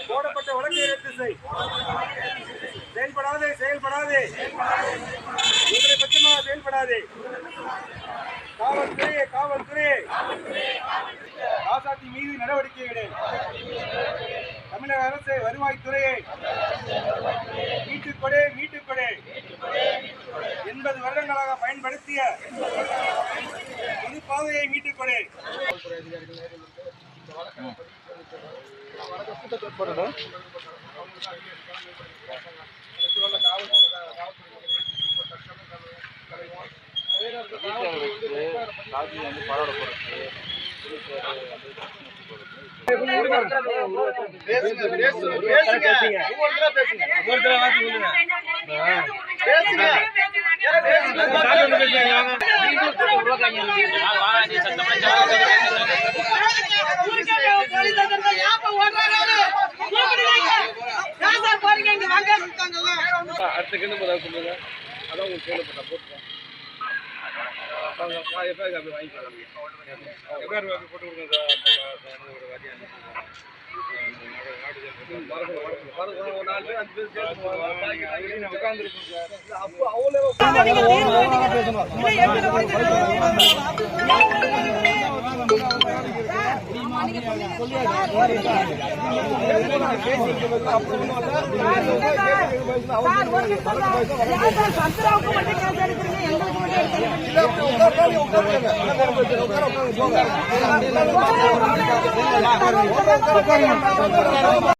போடப்பட்ட வழக்கை ரத்து செய். செயல்படாதே செயல்படாதே, உங்களை பட்சமாக செயல்படாதே. காவல்துறையே காவல்துறையே, ராசாத்தி மீது நடவடிக்கை எடு. தமிழக அரசு வருவாய்த்துறையை மீட்டுக்கொடு மீட்டுக்கொடு. 80 வருடங்களாக பயன்படுத்திய பொதுப்பாதையை மீட்டுக்கொடு.